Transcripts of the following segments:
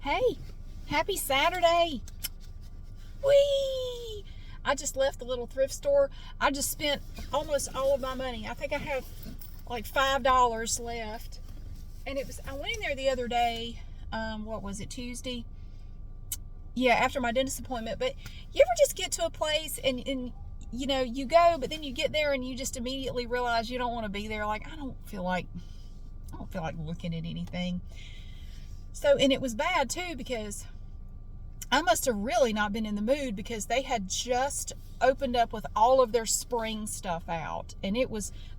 Hey, happy Saturday. Whee! I just left the little thrift store. I just spent almost all of my money. I think I have like $5 left. And I went in there the other day, what was it, Tuesday? Yeah, after my dentist appointment. But you ever just get to a place and you know, you go, but then you get there and you just immediately realize you don't want to be there. Like, I don't feel like looking at anything. So, and it was bad too, because I must have really not been in the mood, because they had just opened up with all of their spring stuff out, and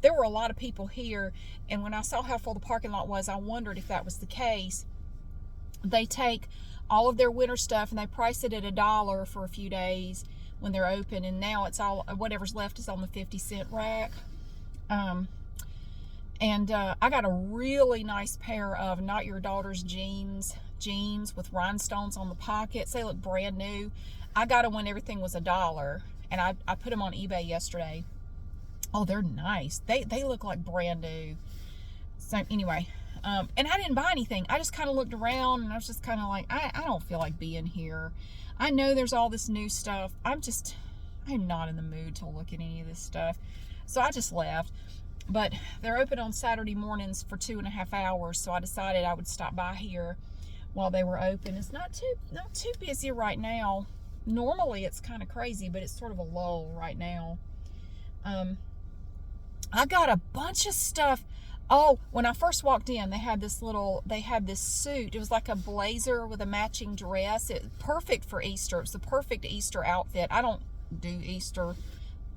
there were a lot of people here. And when I saw how full the parking lot was, I wondered if that was the case. They take all of their winter stuff and they price it at $1 for a few days when they're open, and now it's all, whatever's left is on the 50-cent rack. I got a really nice pair of Not Your Daughter's jeans with rhinestones on the pockets. They look brand new. I got them when everything was $1, and I put them on eBay yesterday. Oh, they're nice. They look like brand new. So anyway, and I didn't buy anything. I just kind of looked around, and I was just kind of like, I don't feel like being here. I know there's all this new stuff. I'm not in the mood to look at any of this stuff. So I just left. But they're open on Saturday mornings for 2.5 hours, so I decided I would stop by here while they were open. It's not too busy right now. Normally it's kind of crazy, but it's sort of a lull right now. I got a bunch of stuff. Oh, when I first walked in, they had this suit. It was like a blazer with a matching dress. Perfect for Easter. It's the perfect Easter outfit. I don't do Easter.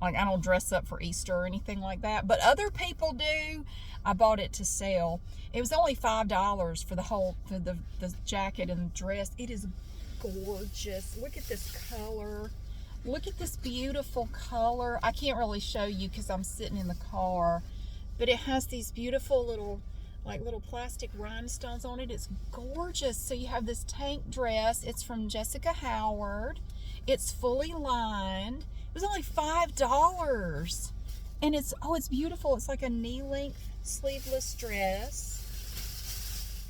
Like, I don't dress up for Easter or anything like that, but other people do. I bought it to sell. It was only $5 for the jacket and dress. It is gorgeous. Look at this color. Look at this beautiful color. I can't really show you because I'm sitting in the car, but it has these beautiful little plastic rhinestones on it. It's gorgeous. So you have this tank dress. It's from Jessica Howard. It's fully lined. It was only $5, and it's beautiful. It's like a knee-length sleeveless dress,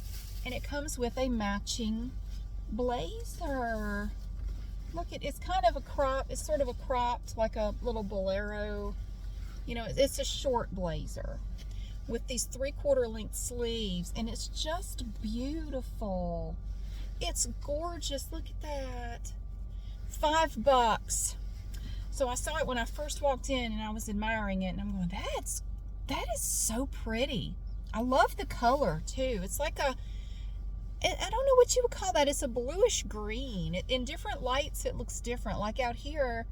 and it comes with a matching blazer. Look, it's kind of a crop. It's sort of a cropped, like a little bolero. You know, it's a short blazer with these 3/4 length sleeves, and it's just beautiful. It's gorgeous. Look at that. $5. So I saw it when I first walked in, and I was admiring it, and I'm going, that is so pretty. I love the color too. It's like I don't know what you would call that. It's a bluish green. In different lights it looks different. Like out here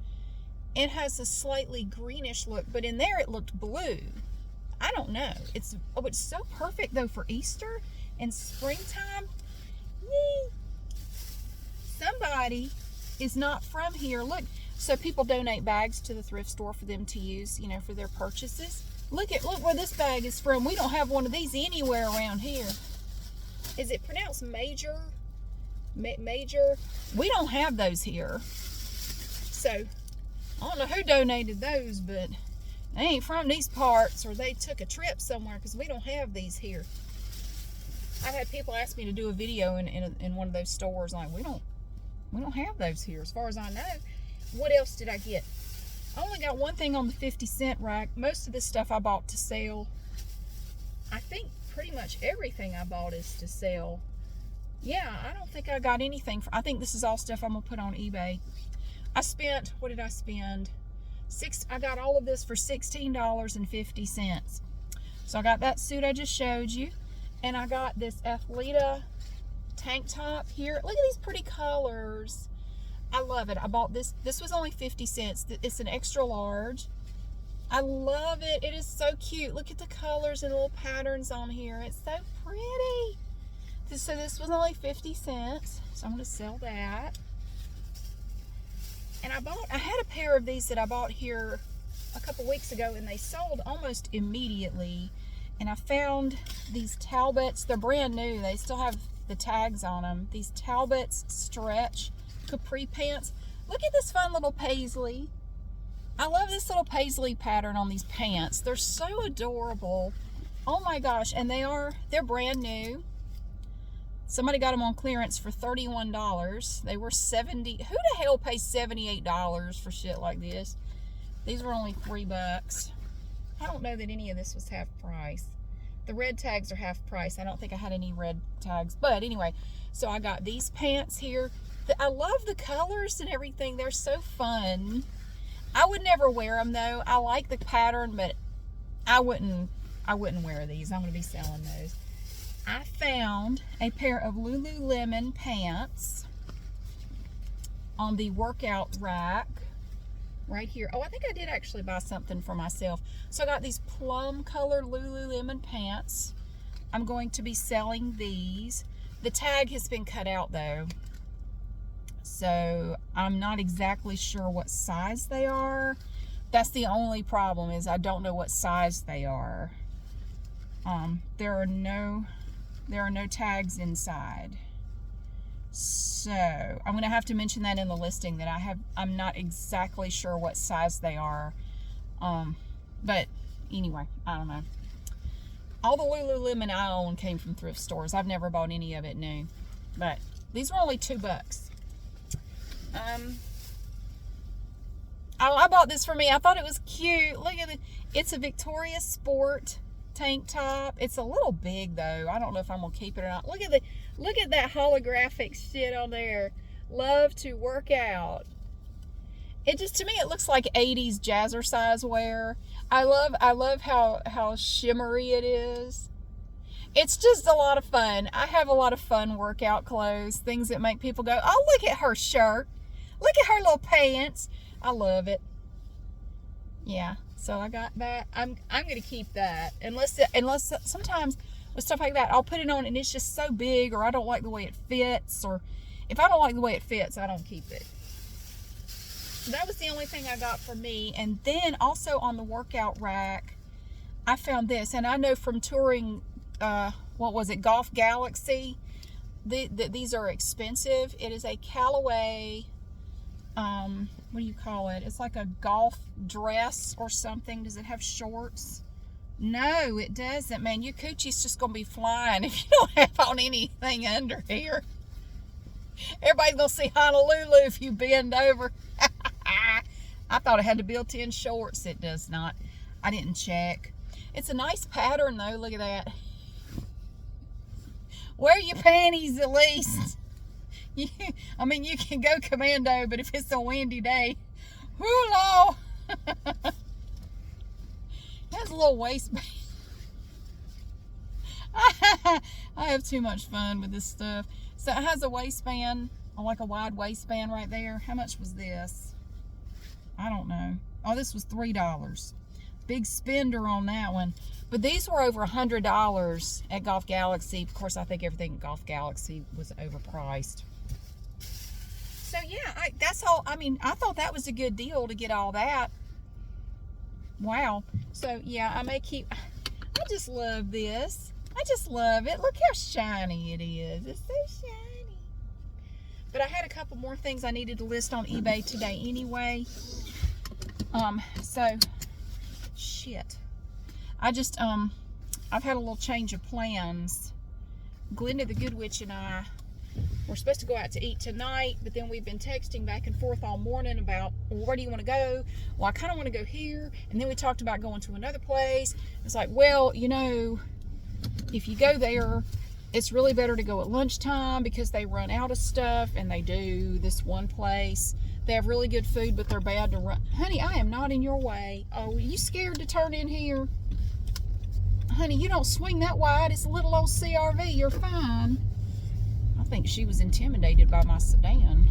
it has a slightly greenish look, but in there it looked blue. I don't know. It's so perfect though for Easter and springtime. Yee. Somebody is not from here. Look. So people donate bags to the thrift store for them to use, you know, for their purchases. Look where this bag is from. We don't have one of these anywhere around here. Is it pronounced major? Major? We don't have those here. So I don't know who donated those, but they ain't from these parts, or they took a trip somewhere, because we don't have these here. I've had people ask me to do a video in one of those stores. Like, we don't have those here, as far as I know. What else did I get? I only got one thing on the 50-cent rack. Most of this stuff I bought to sell. I think pretty much everything I bought is to sell. Yeah, I don't think I got anything. I think this is all stuff I'm going to put on eBay. What did I spend? I got all of this for $16.50. So I got that suit I just showed you. And I got this Athleta tank top here. Look at these pretty colors. I love it. I bought this. This was only 50 cents. It's an extra large. I love it. It is so cute. Look at the colors and little patterns on here. It's so pretty. So this was only 50 cents. So I'm going to sell that. And I had a pair of these that I bought here a couple weeks ago, and they sold almost immediately. And I found these Talbots. They're brand new. They still have the tags on them. These Talbots stretch capri pants. Look at this fun little paisley. I love this little paisley pattern on these pants. They're so adorable. Oh my gosh. And they're brand new. Somebody got them on clearance for $31. They were $70. Who the hell pays $78 for shit like this? These were only $3. I don't know that any of this was half price. The red tags are half price. I don't think I had any red tags. But anyway, so I got these pants here. I love the colors and everything. They're so fun. I would never wear them though. I like the pattern, but I wouldn't wear these. I'm going to be selling those. I found a pair of Lululemon pants on the workout rack right here. Oh, I think I did actually buy something for myself. So I got these plum colored Lululemon pants. I'm going to be selling these. The tag has been cut out though, so I'm not exactly sure what size they are. That's the only problem, is I don't know what size they are. There are no tags inside. So I'm going to have to mention that in the listing that I'm not exactly sure what size they are. But anyway, I don't know. All the Lululemon I own came from thrift stores. I've never bought any of it new. But these were only $2. I bought this for me. I thought it was cute. Look at it. It's a Victoria's Sport tank top. It's a little big though. I don't know if I'm gonna keep it or not. Look at that holographic shit on there. Love to work out. It just, to me, it looks like 80s jazzercise wear. I love how shimmery it is. It's just a lot of fun. I have a lot of fun workout clothes, things that make people go, oh, look at her shirt. Look at her little pants. I love it. Yeah. So I got that. I'm gonna keep that, unless sometimes with stuff like that I'll put it on and it's just so big, or I don't like the way it fits, or if I don't like the way it fits, I don't keep it. So that was the only thing I got for me. And then also on the workout rack, I found this, and I know from touring, what was it, Golf Galaxy, these are expensive. It is a Callaway. What do you call it? It's like a golf dress or something. Does it have shorts? No, it doesn't, man. Your coochie's just going to be flying if you don't have on anything under here. Everybody's going to see Honolulu if you bend over. I thought it had the built-in shorts. It does not. I didn't check. It's a nice pattern, though. Look at that. Wear your panties at least. I mean, you can go commando, but if it's a windy day, whoo, Lord. It has a little waistband. I have too much fun with this stuff. So it has a waistband, like a wide waistband right there. How much was this? I don't know. Oh, this was $3. Big spender on that one. But these were over $100 at Golf Galaxy. Of course, I think everything at Golf Galaxy was overpriced. So yeah, that's all. I mean, I thought that was a good deal to get all that. Wow. So yeah, I may keep. I just love this. I just love it. Look how shiny it is. It's so shiny. But I had a couple more things I needed to list on eBay today anyway. So shit. I just I've had a little change of plans. Glenda the Good Witch and I were supposed to go out to eat tonight, but then we've been texting back and forth all morning about, well, where do you want to go? Well, I kind of want to go here. And then we talked about going to another place. It's like, well, you know, if you go there, it's really better to go at lunchtime because they run out of stuff, and they do. This one place, they have really good food, but they're bad to run. Honey, I am not in your way. Oh, are you scared to turn in here? Honey, you don't swing that wide. It's a little old CRV. You're fine. I think she was intimidated by my sedan.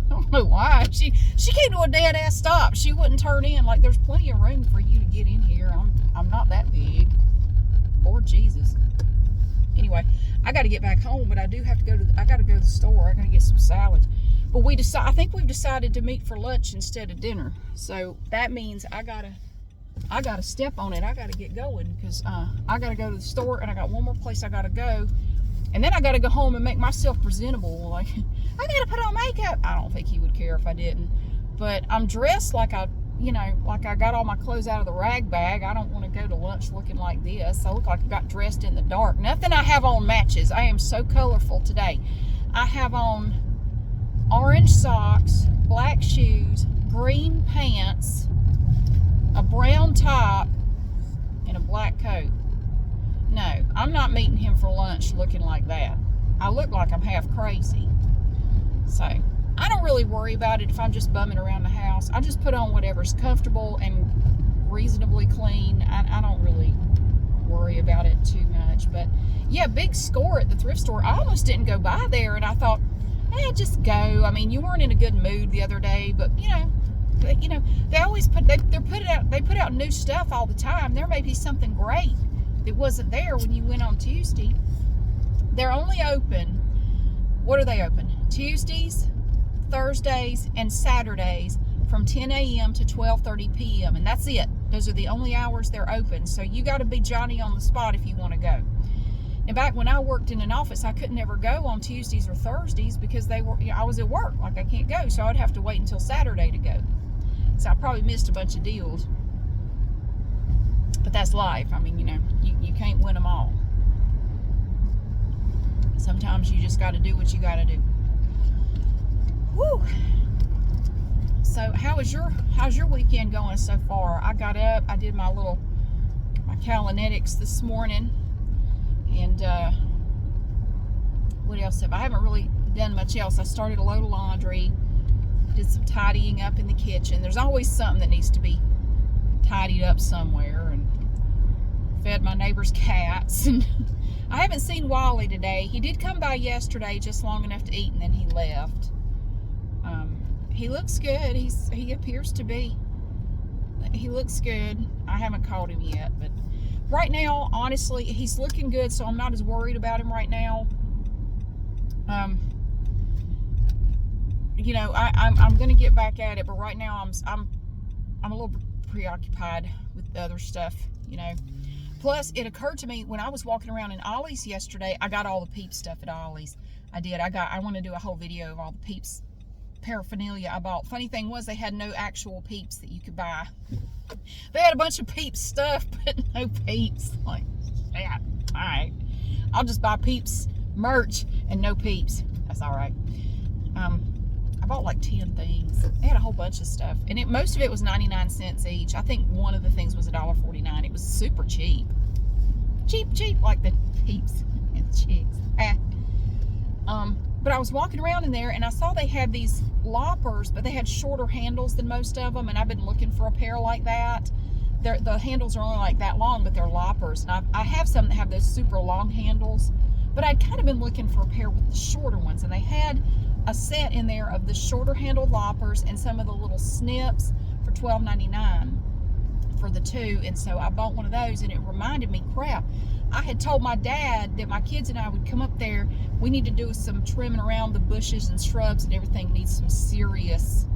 I don't know why. She came to a dead-ass stop. She wouldn't turn in. Like, there's plenty of room for you to get in here. I'm not that big. Lord Jesus. Anyway, I got to get back home, but I do have to go to I got to go to the store. I got to get some salads. But I think we've decided to meet for lunch instead of dinner. So that means I gotta step on it. I gotta get going because I gotta go to the store, and I got one more place I gotta go, and then I gotta go home and make myself presentable. Like, I gotta put on makeup. I don't think he would care if I didn't, but I'm dressed like I you know, like I got all my clothes out of the rag bag. I don't want to go to lunch looking like this. I look like I got dressed in the dark. Nothing I have on matches. I am so colorful today. I have on orange socks, black shoes, green pants, a brown top, and a black coat. No, I'm not meeting him for lunch looking like that. I look like I'm half crazy. So I don't really worry about it if I'm just bumming around the house. I just put on whatever's comfortable and reasonably clean. I don't really worry about it too much. But yeah, big score at the thrift store. I almost didn't go by there, and I thought, just go. I mean, you weren't in a good mood the other day, but you know, they always put out new stuff all the time. There may be something great that wasn't there when you went on Tuesday. They're only open. What are they open? Tuesdays, Thursdays, and Saturdays from 10 a.m. to 12:30 p.m. and that's it. Those are the only hours they're open. So you got to be Johnny on the spot if you want to go. And back when I worked in an office, I couldn't ever go on Tuesdays or Thursdays because I was at work. Like, I can't go, so I'd have to wait until Saturday to go. So I probably missed a bunch of deals. But that's life. I mean, you can't win them all. Sometimes you just got to do what you got to do. Woo! So how's your weekend going so far? I got up, I did my Kalinetics this morning, and what else I haven't really done much else. I started a load of laundry, did some tidying up in the kitchen. There's always something that needs to be tidied up somewhere, and fed my neighbor's cats. And I haven't seen Wally today. He did come by yesterday just long enough to eat, and then he left. He looks good. He appears to be. He looks good. I haven't called him yet, but right now, honestly, he's looking good, so I'm not as worried about him right now. I'm gonna get back at it, but right now I'm a little preoccupied with other stuff, Plus, it occurred to me when I was walking around in Ollies yesterday, I got all the Peeps stuff at Ollies. I did. I want to do a whole video of all the Peeps paraphernalia I bought. Funny thing was, they had no actual Peeps that you could buy. They had a bunch of Peeps stuff, but no Peeps. Like, yeah, all right. I'll just buy Peeps merch and no Peeps. That's all right. I bought like 10 things. They had a whole bunch of stuff, and most of it was 99 cents each. I think one of the things was $1.49. It was super cheap. Cheap, like the Peeps and chicks. But I was walking around in there, and I saw they had these loppers, but they had shorter handles than most of them, and I've been looking for a pair like that. The handles are only like that long, but they're loppers. And I have some that have those super long handles, but I'd kind of been looking for a pair with the shorter ones, and they had a set in there of the shorter handled loppers and some of the little snips for $12.99 for the two. And so I bought one of those, and it reminded me, crap, I had told my dad that my kids and I would come up there. We need to do some trimming around the bushes and shrubs, and everything needs some serious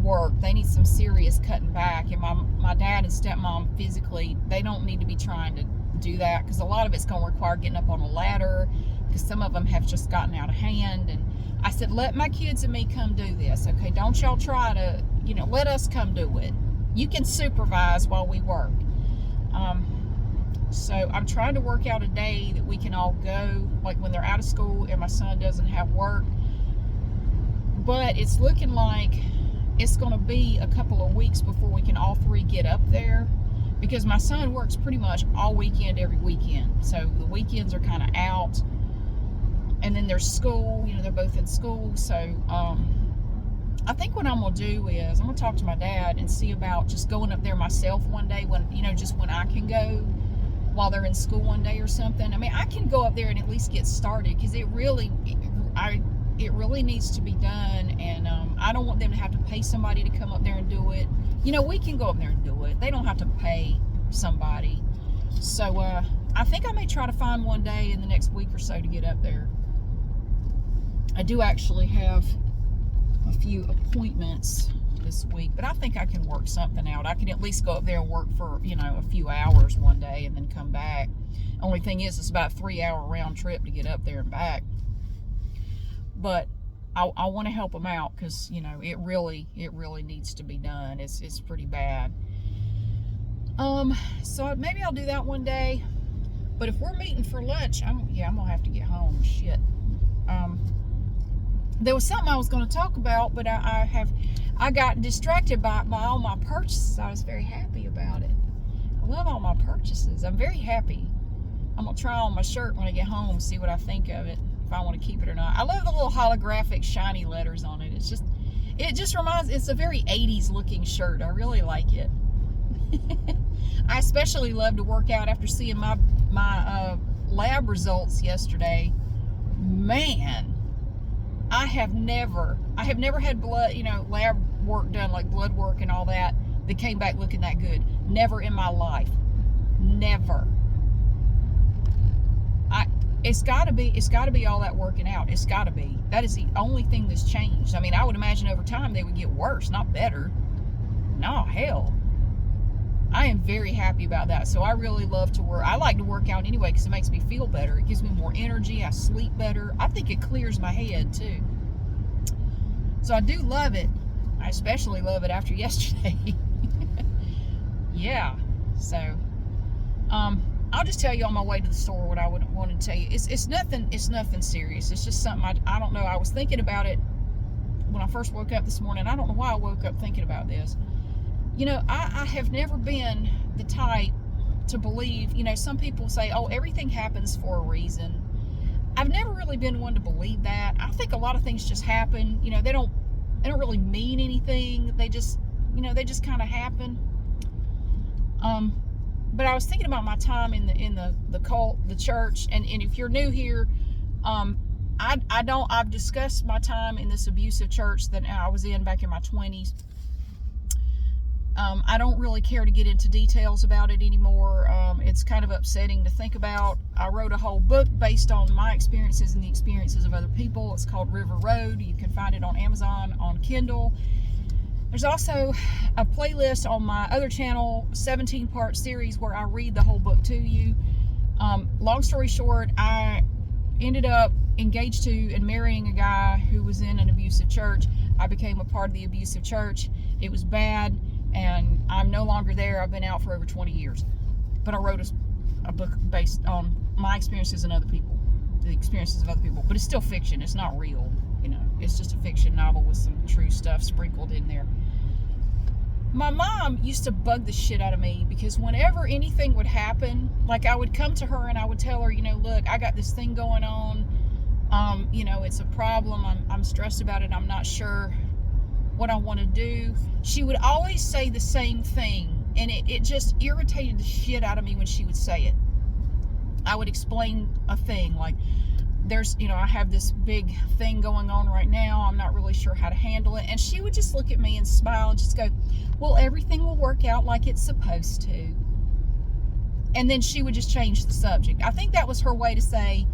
work. They need some serious cutting back. And my dad and stepmom, physically, they don't need to be trying to do that, because a lot of it's going to require getting up on a ladder, because some of them have just gotten out of hand. And I said, let my kids and me come do this, okay? Don't y'all try to, let us come do it. You can supervise while we work. So I'm trying to work out a day that we can all go, like when they're out of school and my son doesn't have work. But it's looking like it's going to be a couple of weeks before we can all three get up there, because my son works pretty much all weekend, every weekend. So the weekends are kind of out. And then there's school, they're both in school. So I think what I'm going to do is I'm going to talk to my dad and see about just going up there myself one day when, just when I can go while they're in school one day or something. I mean, I can go up there and at least get started, because it really needs to be done. And I don't want them to have to pay somebody to come up there and do it. We can go up there and do it. They don't have to pay somebody. So I think I may try to find one day in the next week or so to get up there. I do actually have a few appointments this week, but I think I can work something out. I can at least go up there and work for, a few hours one day and then come back. Only thing is, it's about a 3-hour round trip to get up there and back. But I want to help them out because, you know, it really needs to be done. It's pretty bad. So maybe I'll do that one day. But if we're meeting for lunch, I'm gonna have to get home. Shit. There was something I was going to talk about, but I got distracted by all my purchases. I was very happy about it. I love all my purchases. I'm very happy. I'm gonna try on my shirt when I get home, see what I think of it, if I want to keep it or not. I love the little holographic shiny letters on it. It just reminds. It's a very 80s looking shirt. I really like it. I especially love to work out after seeing my lab results yesterday. Man, I have never had blood, you know, lab work done, like blood work and all that came back looking that good. Never in my life. Never. It's gotta be all that working out. It's gotta be. That is the only thing that's changed. I mean, I would imagine over time they would get worse, not better. No, hell. I am very happy about that. So I really love to work. I like to work out anyway because it makes me feel better. It gives me more energy. I sleep better. I think it clears my head too. So I do love it. I especially love it after yesterday. Yeah. So, I'll just tell you on my way to the store what I would want to tell you. It's nothing serious. It's just something I don't know. I was thinking about it when I first woke up this morning. I don't know why I woke up thinking about this. You know, I have never been the type to believe, you know, some people say, oh, everything happens for a reason. I've never really been one to believe that. I think a lot of things just happen. You know, they don't really mean anything. They just, you know, they just kind of happen. But I was thinking about my time in the cult, the church, and if you're new here, I've discussed my time in this abusive church that I was in back in my 20s. I don't really care to get into details about it anymore. It's kind of upsetting to think about. I wrote a whole book based on my experiences and the experiences of other people. It's called River Road. You can find it on Amazon, on Kindle. There's also a playlist on my other channel, 17-part series, where I read the whole book to you. Long story short, I ended up engaged to and marrying a guy who was in an abusive church. I became a part of the abusive church. It was bad, and I'm no longer there. I've been out for over 20 years. But I wrote a book based on my experiences and other people, the experiences of other people. But it's still fiction. It's not real. You know, it's just a fiction novel with some true stuff sprinkled in there. My mom used to bug the shit out of me because whenever anything would happen, like I would come to her and I would tell her, you know, look, I got this thing going on. You know, it's a problem. I'm stressed about it. I'm not sure what I want to do. She would always say the same thing, and it just irritated the shit out of me when she would say it. I would explain a thing like, there's, you know, I have this big thing going on right now. I'm not really sure how to handle it. And she would just look at me and smile and just go, well, everything will work out like it's supposed to. And then she would just change the subject. I think that was her way to say,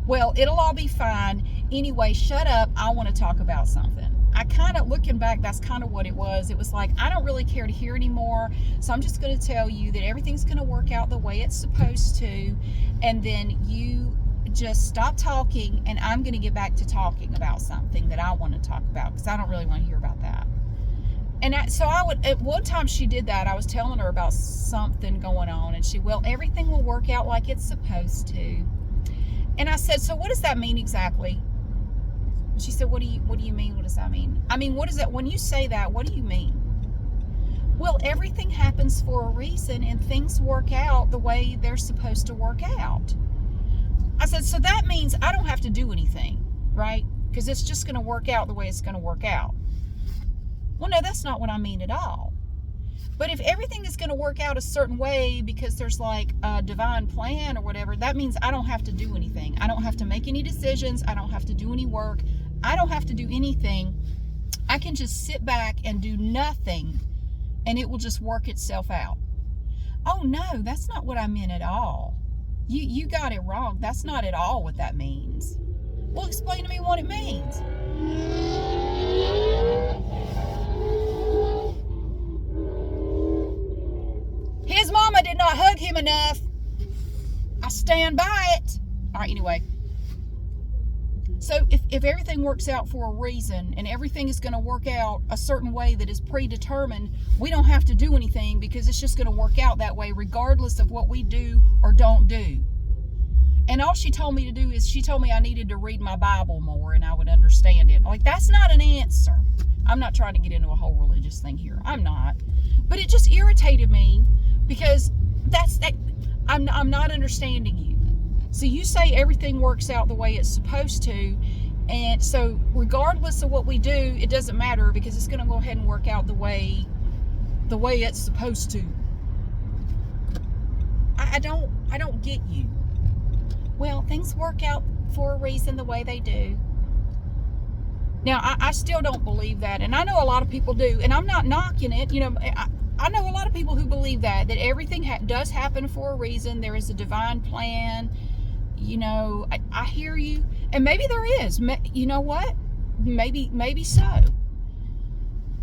well, it'll all be fine. Anyway, shut up. I want to talk about something. I kind of, looking back, that's kind of what it was. It was like, I don't really care to hear anymore. So I'm just going to tell you that everything's going to work out the way it's supposed to. And then you just stop talking, and I'm going to get back to talking about something that I want to talk about, because I don't really want to hear about that. And so I would, at one time she did that. I was telling her about something going on, and she, well, everything will work out like it's supposed to. And I said, so what does that mean exactly? And she said, what do you mean? What does that mean? I mean, what is that? When you say that, what do you mean? Well, everything happens for a reason, and things work out the way they're supposed to work out. I said, so that means I don't have to do anything, right? Because it's just going to work out the way it's going to work out. Well, no, that's not what I mean at all. But if everything is going to work out a certain way because there's like a divine plan or whatever, that means I don't have to do anything. I don't have to make any decisions. I don't have to do any work. I don't have to do anything. I can just sit back and do nothing, and it will just work itself out. Oh, no, that's not what I meant at all. You got it wrong. That's not at all what that means. Well, explain to me what it means. His mama did not hug him enough. I stand by it. All right, anyway. So if everything works out for a reason and everything is going to work out a certain way that is predetermined, we don't have to do anything because it's just going to work out that way regardless of what we do or don't do. And all she told me to do is she told me I needed to read my Bible more and I would understand it. Like, that's not an answer. I'm not trying to get into a whole religious thing here. I'm not. But it just irritated me because I'm not understanding you. So you say everything works out the way it's supposed to, and so regardless of what we do, it doesn't matter because it's going to go ahead and work out the way it's supposed to. I don't get you. Well, things work out for a reason the way they do. Now, I still don't believe that, and I know a lot of people do, and I'm not knocking it. You know, I know a lot of people who believe that everything does happen for a reason. There is a divine plan. You know, I hear you, and maybe there is. You know what? Maybe so.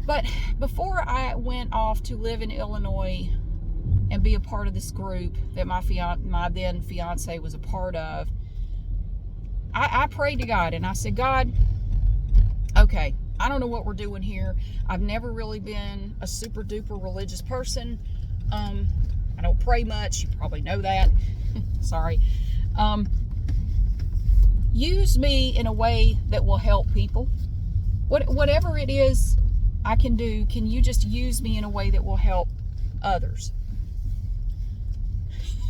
But before I went off to live in Illinois and be a part of this group that my then fiance was a part of, I prayed to God and I said, God, okay, I don't know what we're doing here. I've never really been a super duper religious person. I don't pray much. You probably know that. Sorry. Use me in a way that will help people. Whatever it is I can do, can you just use me in a way that will help others?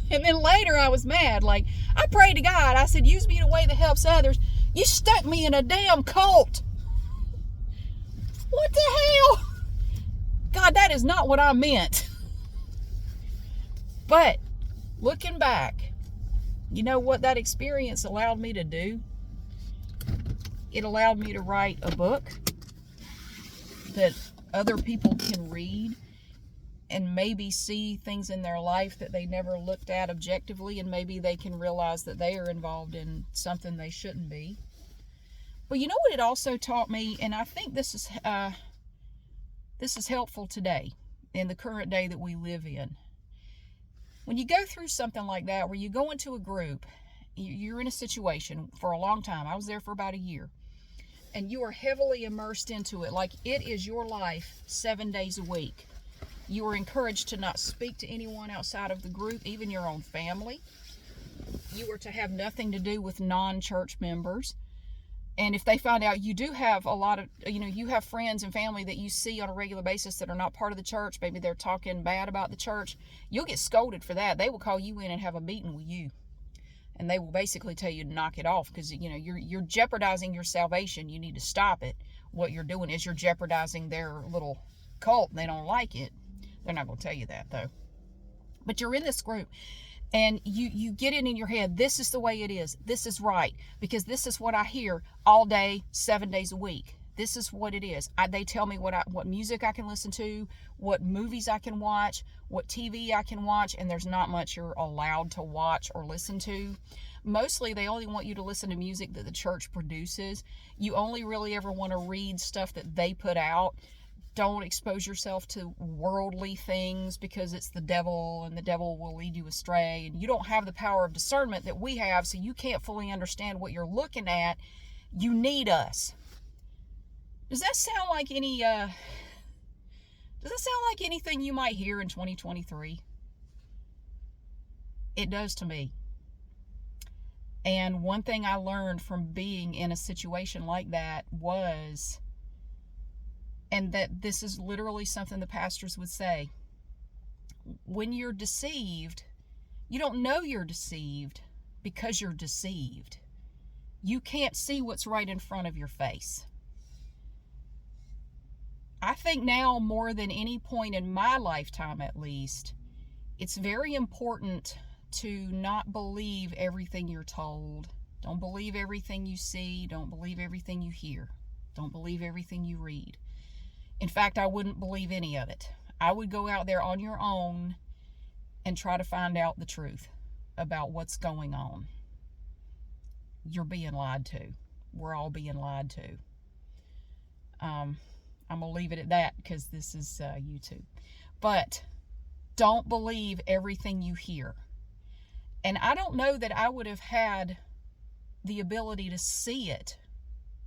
And then later I was mad. Like, I prayed to God. I said, use me in a way that helps others. You stuck me in a damn cult. What the hell? God, that is not what I meant. But looking back, you know what that experience allowed me to do? It allowed me to write a book that other people can read and maybe see things in their life that they never looked at objectively, and maybe they can realize that they are involved in something they shouldn't be. But you know what it also taught me, and I think this is helpful today, in the current day that we live in. When you go through something like that, where you go into a group, you're in a situation for a long time. I was there for about a year. And you are heavily immersed into it, like it is your life 7 days a week. You are encouraged to not speak to anyone outside of the group, even your own family. You are to have nothing to do with non-church members. And if they find out you do have a lot of, you have friends and family that you see on a regular basis that are not part of the church, maybe they're talking bad about the church, you'll get scolded for that. They will call you in and have a meeting with you. And they will basically tell you to knock it off because, you're jeopardizing your salvation. You need to stop it. What you're doing is you're jeopardizing their little cult and they don't like it. They're not going to tell you that, though. But you're in this group. And you get it in your head, this is the way it is. This is right. Because this is what I hear all day, 7 days a week. This is what it is. They tell me what music I can listen to, what movies I can watch, what TV I can watch, and there's not much you're allowed to watch or listen to. Mostly, they only want you to listen to music that the church produces. You only really ever want to read stuff that they put out. Don't expose yourself to worldly things because it's the devil and the devil will lead you astray. And you don't have the power of discernment that we have, so you can't fully understand what you're looking at. You need us. Does that sound like anything you might hear in 2023? It does to me. And one thing I learned from being in a situation like that was, and that this is literally something the pastors would say, when you're deceived, you don't know you're deceived because you're deceived. You can't see what's right in front of your face. I think now more than any point in my lifetime, at least, it's very important to not believe everything you're told. Don't believe everything you see. Don't believe everything you hear. Don't believe everything you read. In fact, I wouldn't believe any of it. I would go out there on your own and try to find out the truth about what's going on. You're being lied to. We're all being lied to. I'm going to leave it at that because this is YouTube. But don't believe everything you hear. And I don't know that I would have had the ability to see it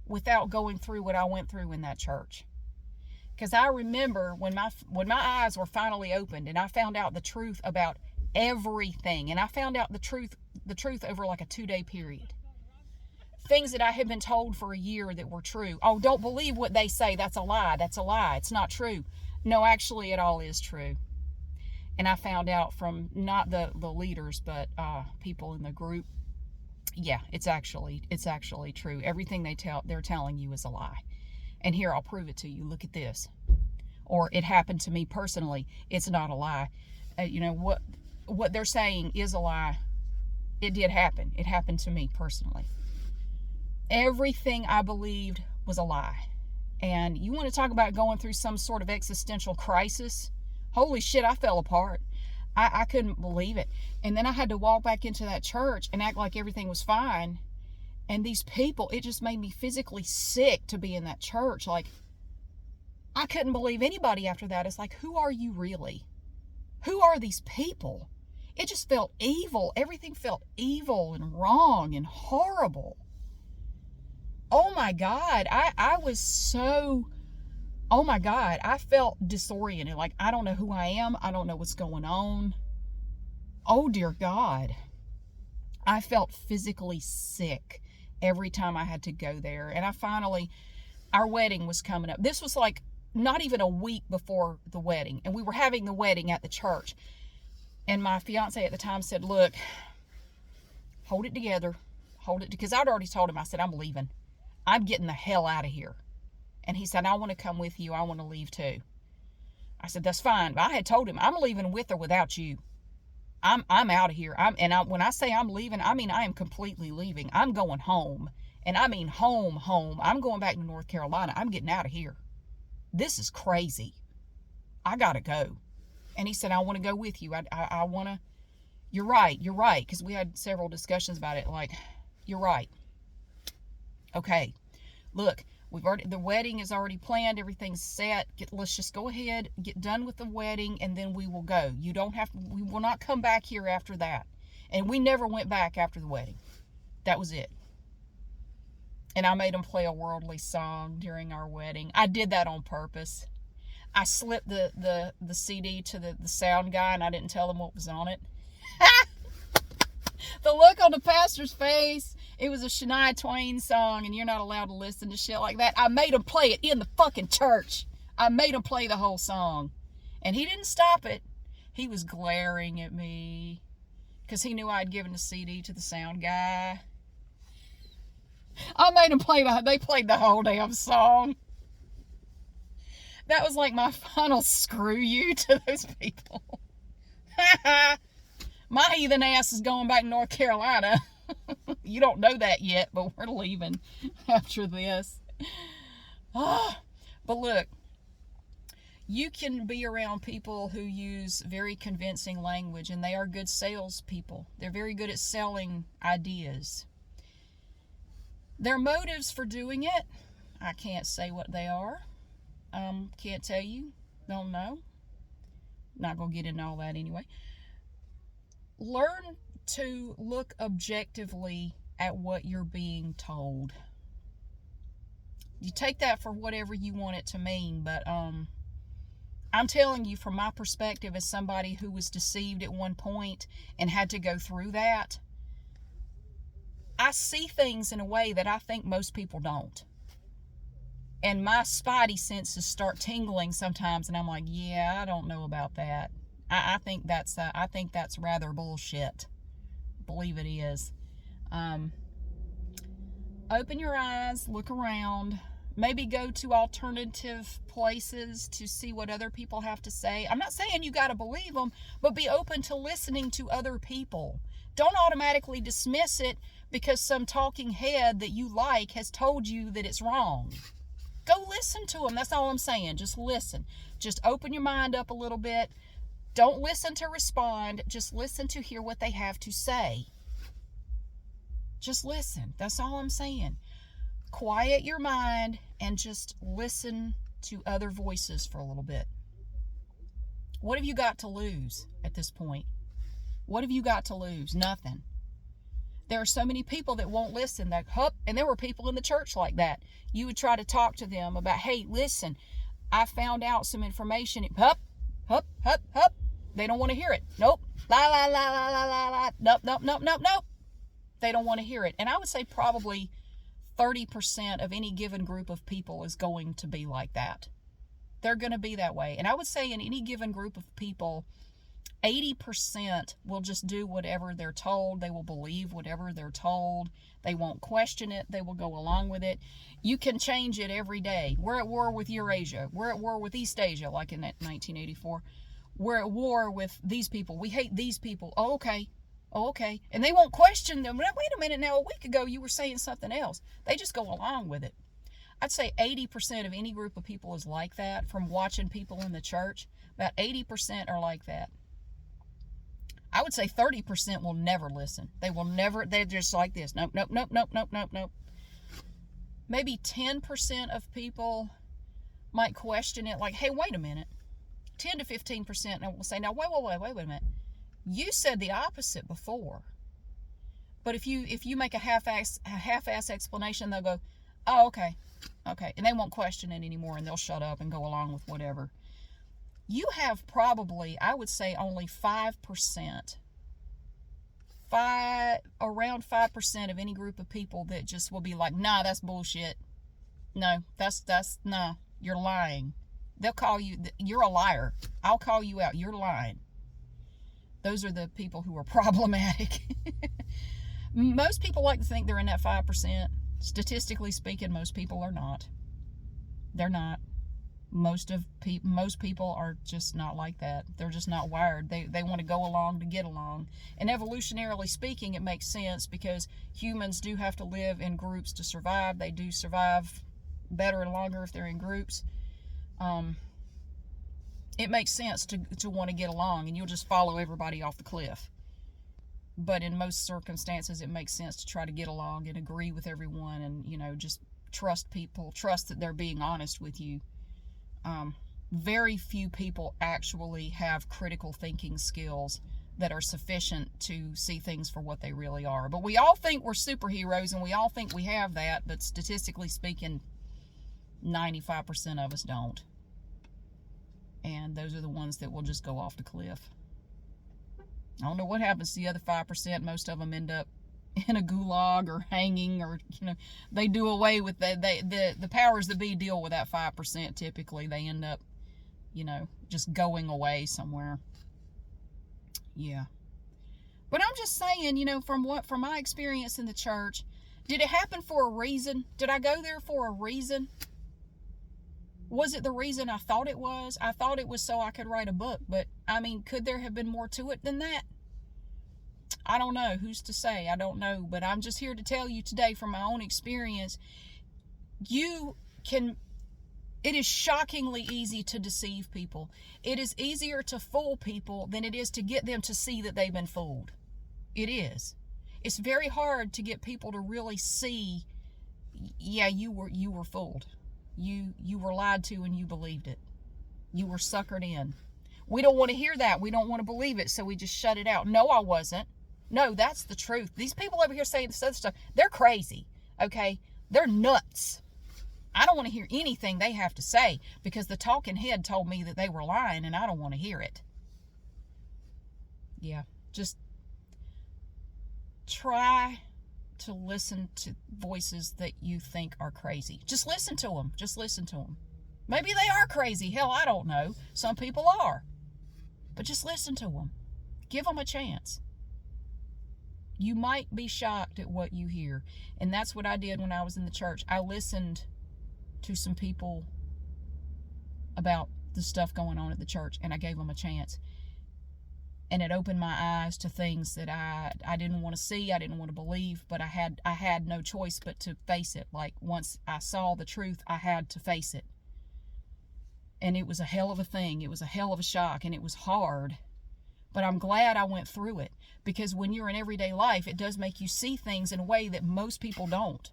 without going through what I went through in that church. Because I remember when my eyes were finally opened and I found out the truth about everything. And I found out the truth over like a 2-day period. Things that I had been told for a year that were true. Oh, don't believe what they say. That's a lie. That's a lie. It's not true. No, actually, it all is true. And I found out from not the leaders, but people in the group. Yeah, it's actually true. Everything they're telling you is a lie. And here, I'll prove it to you. Look at this. Or it happened to me personally. It's not a lie. What they're saying is a lie. It did happen. It happened to me personally. Everything I believed was a lie. And you want to talk about going through some sort of existential crisis? Holy shit, I fell apart. I couldn't believe it. And then I had to walk back into that church and act like everything was fine. And these people, it just made me physically sick to be in that church. Like, I couldn't believe anybody after that. It's like, who are you really? Who are these people? It just felt evil. Everything felt evil and wrong and horrible. Oh my God. I was so, oh my God. I felt disoriented. Like, I don't know who I am. I don't know what's going on. Oh dear God. I felt physically sick every time I had to go there. And our wedding was coming up. This was like not even a week before the wedding. And we were having the wedding at the church. And my fiance at the time said, look, hold it together. Hold it. Because I'd already told him, I said, I'm leaving. I'm getting the hell out of here. And he said, I want to come with you. I want to leave too. I said, that's fine. But I had told him, I'm leaving with or without you. I'm out of here. When I say I'm leaving, I mean I am completely leaving. I'm going home. And I mean home. I'm going back to North Carolina. I'm getting out of here. This is crazy. I gotta go. And he said, I want to go with you. I want to. You're right. Because we had several discussions about it. Like, you're right. Okay. Look, the wedding is already planned. Everything's set. Let's just go ahead, get done with the wedding, and then we will go. We will not come back here after that. And we never went back after the wedding. That was it. And I made them play a worldly song during our wedding. I did that on purpose. I slipped the CD to the sound guy, and I didn't tell him what was on it. The look on the pastor's face. It was a Shania Twain song, and you're not allowed to listen to shit like that. I made him play it in the fucking church. I made him play the whole song. And he didn't stop it. He was glaring at me because he knew I'd given the CD to the sound guy. I made him they played the whole damn song. That was like my final screw you to those people. My heathen ass is going back to North Carolina. You don't know that yet, but we're leaving after this. But look, you can be around people who use very convincing language, and they are good salespeople. They're very good at selling ideas. Their motives for doing it, I can't say what they are. Can't tell you. Don't know. Not going to get into all that anyway. Learn to look objectively at what you're being told. You take that for whatever you want it to mean, but I'm telling you from my perspective as somebody who was deceived at one point and had to go through that, I see things in a way that I think most people don't. And my spidey senses start tingling sometimes, and I'm like, yeah, I don't know about that. I think that's rather bullshit. Believe it is. Open your eyes, look around, maybe go to alternative places to see what other people have to say. I'm not saying you got to believe them, but be open to listening to other people. Don't automatically dismiss it because some talking head that you like has told you that it's wrong. Go listen to them. That's all I'm saying. Just listen. Just open your mind up a little bit. Don't listen to respond. Just listen to hear what they have to say. Just listen. That's all I'm saying. Quiet your mind and just listen to other voices for a little bit. What have you got to lose at this point? What have you got to lose? Nothing. There are so many people that won't listen. And there were people in the church like that. You would try to talk to them about, hey, listen, I found out some information. Hup, hup, hup, hup. They don't want to hear it. Nope. La, la, la, la, la, la, la. Nope, nope, nope, nope, nope. They don't want to hear it. And I would say probably 30% of any given group of people is going to be like that. They're going to be that way. And I would say in any given group of people, 80% will just do whatever they're told. They will believe whatever they're told. They won't question it. They will go along with it. You can change it every day. We're at war with Eurasia. We're at war with East Asia, like in 1984. We're at war with these people. We hate these people. Oh, okay. Oh, okay. And they won't question them. Wait a minute now. A week ago, you were saying something else. They just go along with it. I'd say 80% of any group of people is like that. From watching people in the church, about 80% are like that. I would say 30% will never listen. They will never, they're just like this. Nope, nope, nope, nope, nope, nope, nope. Maybe 10% of people might question it like, hey, wait a minute. 10 to 15% will say, now, wait a minute. You said the opposite before. But if you make a half-ass explanation, they'll go, oh, okay. And they won't question it anymore, and they'll shut up and go along with whatever. You have probably, I would say, only 5%, around 5% of any group of people that just will be like, nah, that's bullshit. No, nah, you're lying. They'll call you, you're a liar. I'll call you out, you're lying. Those are the people who are problematic. Most people like to think they're in that 5%. Statistically speaking, most people are not. They're not. Most people are just not like that. They're just not wired. They want to go along to get along. And evolutionarily speaking, it makes sense because humans do have to live in groups to survive. They do survive better and longer if they're in groups. It makes sense to want to get along, and you'll just follow everybody off the cliff. But in most circumstances, it makes sense to try to get along and agree with everyone and, just trust people, trust that they're being honest with you. Very few people actually have critical thinking skills that are sufficient to see things for what they really are. But we all think we're superheroes, and we all think we have that, but statistically speaking, 95% of us don't. And those are the ones that will just go off the cliff. I don't know what happens to the other 5%. Most of them end up in a gulag or hanging, or they do away with the powers that be deal with that 5%. Typically, they end up, just going away somewhere. Yeah. But I'm just saying, from my experience in the church, did it happen for a reason? Did I go there for a reason? Was it the reason I thought it was? I thought it was so I could write a book, but could there have been more to it than that? I don't know. Who's to say? I don't know, but I'm just here to tell you today from my own experience, it is shockingly easy to deceive people. It is easier to fool people than it is to get them to see that they've been fooled. It is. It's very hard to get people to really see, yeah, you were fooled. You were lied to and you believed it. You were suckered in. We don't want to hear that. We don't want to believe it, so we just shut it out. No, I wasn't. No, that's the truth. These people over here saying this other stuff, they're crazy, okay? They're nuts. I don't want to hear anything they have to say because the talking head told me that they were lying, and I don't want to hear it. Yeah, just try to listen to voices that you think are crazy. Just listen to them. Just listen to them. Maybe they are crazy. Hell, I don't know. Some people are. But just listen to them. Give them a chance. You might be shocked at what you hear. And that's what I did when I was in the church. I listened to some people about the stuff going on at the church, and I gave them a chance. And it opened my eyes to things that I didn't want to see, I didn't want to believe, but I had no choice but to face it. Like, once I saw the truth, I had to face it. And it was a hell of a thing. It was a hell of a shock, and it was hard. But I'm glad I went through it, because when you're in everyday life, it does make you see things in a way that most people don't.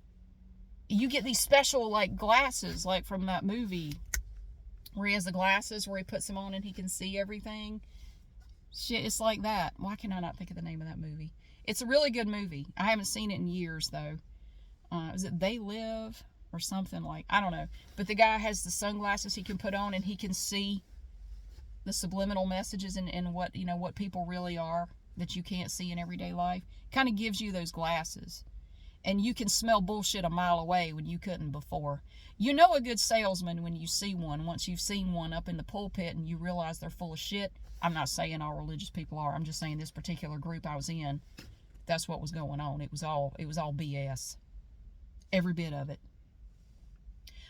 You get these special, glasses, like from that movie where he has the glasses where he puts them on and he can see everything. Shit, it's like that. Why can I not think of the name of that movie? It's a really good movie. I haven't seen it in years, though. Is it They Live or something like, I don't know. But the guy has the sunglasses he can put on, and he can see the subliminal messages and what, what people really are that you can't see in everyday life. Kind of gives you those glasses. And you can smell bullshit a mile away when you couldn't before. You know a good salesman when you see one. Once you've seen one up in the pulpit and you realize they're full of shit. I'm not saying all religious people are. I'm just saying this particular group I was in, that's what was going on. It was all BS. Every bit of it.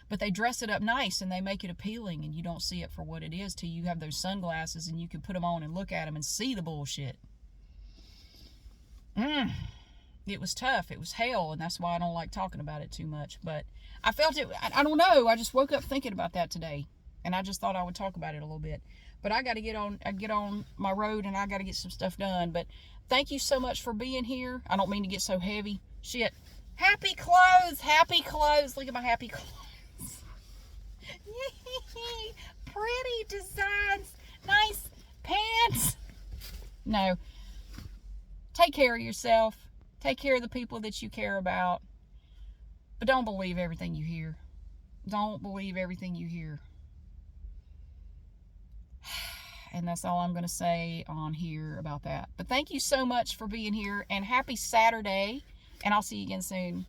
But they dress it up nice and they make it appealing, and you don't see it for what it is till you have those sunglasses and you can put them on and look at them and see the bullshit. It was tough. It was hell, and that's why I don't like talking about it too much. But I felt it. I don't know. I just woke up thinking about that today, and I just thought I would talk about it a little bit. But I got to get on my road, and I got to get some stuff done. But thank you so much for being here. I don't mean to get so heavy. Shit. Happy clothes. Happy clothes. Look at my happy clothes. Pretty designs. Nice pants. No. Take care of yourself. Take care of the people that you care about. But don't believe everything you hear. Don't believe everything you hear. And that's all I'm going to say on here about that. But thank you so much for being here. And happy Saturday. And I'll see you again soon.